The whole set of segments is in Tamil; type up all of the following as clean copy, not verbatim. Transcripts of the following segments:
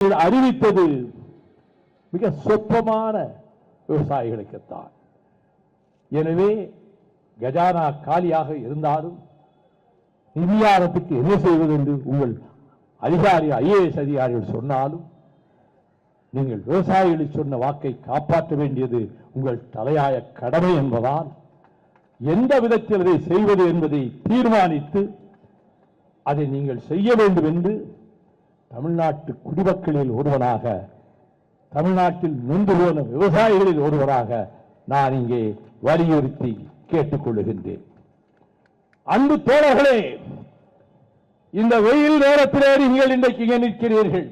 அறிவித்தது மிக சொற்பமான விவசாயிகளுக்குத்தான். எனவே கஜானா காலியாக இருந்தாலும் நிதியாரத்துக்கு என்ன செய்வது என்று உங்கள் அதிகாரி IAS அதிகாரிகள் சொன்னாலும் நீங்கள் விவசாயிகளுக்கு சொன்ன வாக்கை காப்பாற்ற வேண்டியது உங்கள் தலையாய கடமை என்பதால் எந்த விதத்தில் அதை செய்வது என்பதை தீர்மானித்து அதை நீங்கள் செய்ய வேண்டும் என்று தமிழ்நாட்டு குடிமக்களில் ஒருவனாக, தமிழ்நாட்டில் நொந்து போன விவசாயிகளில் ஒருவராக நான் இங்கே வலியுறுத்தி கேட்டுக்கொள்ளுகின்றேன். அன்பு தோழர்களே, இந்த வெயில் நேரத்திலே நீங்கள் இன்றைக்கு இங்கே நிற்கிறீர்கள்.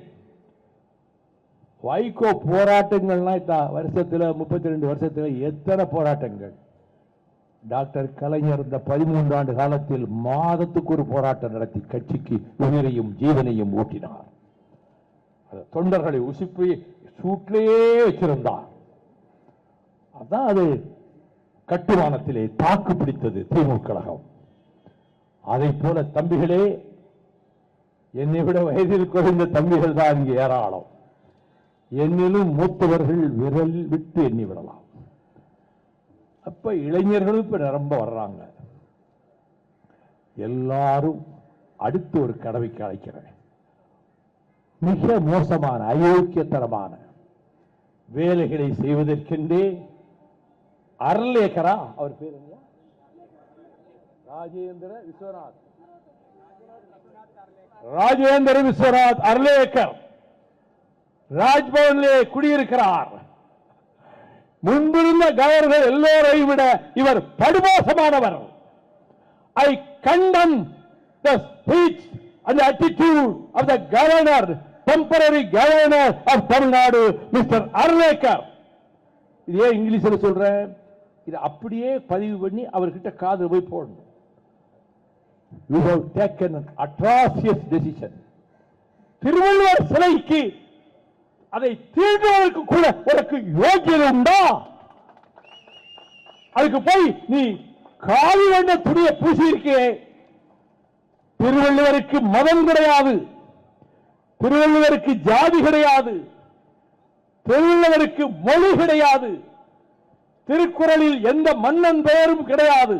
வைகோ போராட்டங்கள்னா வருஷத்தில் 32 வருஷத்தில் எத்தனை போராட்டங்கள். டாக்டர் கலைஞர் இந்த 13 ஆண்டு காலத்தில் மாதத்துக்கு ஒரு போராட்டம் நடத்தி கட்சிக்கு உயிரையும் ஜீவனையும் ஊட்டினார். தொண்டர்களை உசுப்பி சூட்டிலேயே வச்சிருந்தார். அதான் அது கட்டுமானத்திலே தாக்கு பிடித்தது திமுக கழகம். அதை போல தம்பிகளே, என்னை விட வயதில் குறைந்த தம்பிகள் தான் இங்கே ஏராளம். என்னிலும் மூத்தவர்கள் விரல் விட்டு எண்ணி விடலாம். அப்ப இளைஞர்களும் இப்ப நிரம்ப வர்றாங்க. எல்லாரும் அடுத்து ஒரு கடமைக்கு அழைக்கிறேன். மிக மோசமான அயோக்கியத்தனமான வேலைகளை செய்வதற்கென்றே அர்லேக்கரா, அவர் பேர் என்ன, ராஜேந்திர விஸ்வநாத் அர்லேக்கர் ராஜ்பவனிலே குடியிருக்கிறார். முன்பிருந்த கவர்னர் எல்லோரையும் விட இவர் படுமோசமானவர். I condemn the speech and the attitude of the governor, temporary governor of Tamil Nadu, Mr. Arlekar. இது ஏன் இங்கிலீஷில் சொல்றேன், இது அப்படியே பதிவு பண்ணி அவர்கிட்ட காது போய் போடணும். You have taken an atrocious decision. Thiruvalluvar சிலைக்கு அதை தீர்வுக்கு கூட உனக்கு யோகியதை உண்டா? அதுக்கு போய் நீ காவி வண்ண துணியை பூசியிருக்கே. திருவள்ளுவருக்கு மதம் கிடையாது, திருவள்ளுவருக்கு ஜாதி கிடையாது, திருவள்ளுவருக்கு மொழி கிடையாது, திருக்குறளில் எந்த மன்னன் பெயரும் கிடையாது,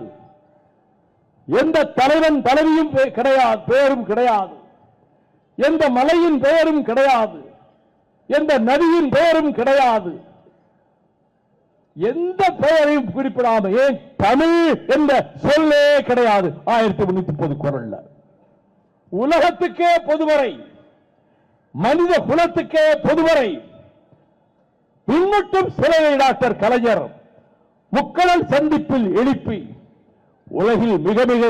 எந்த தலைவன் தலைவியும் கிடையாது, பெயரும் கிடையாது, எந்த மலையின் பெயரும் கிடையாது, எந்த நதியின் பெயரும் கிடையாது, எந்த பெயரையும் குறிப்பிடாமல், ஏன் தமிழ் என்ற சொல்லே கிடையாது 1330 குறள்ல. உலகத்துக்கே பொதுவரை, மனித குலத்துக்கே பொதுவரை. பின்னட்டும் சிலையை டாக்டர் கலைஞர் முக்கடல் சந்திப்பில் எழுப்பி உலகில் மிக மிக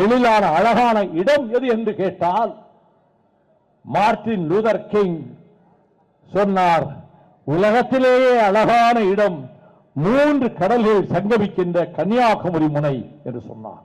எழிலான அழகான இடம் எது என்று கேட்டால் மார்ட்டின் லூதர் கிங் சொன்னார், உலகத்திலேயே அழகான இடம் 3 கடல்கள் சங்கமிக்கின்ற கன்னியாகுமரி முனை என்று சொன்னார்.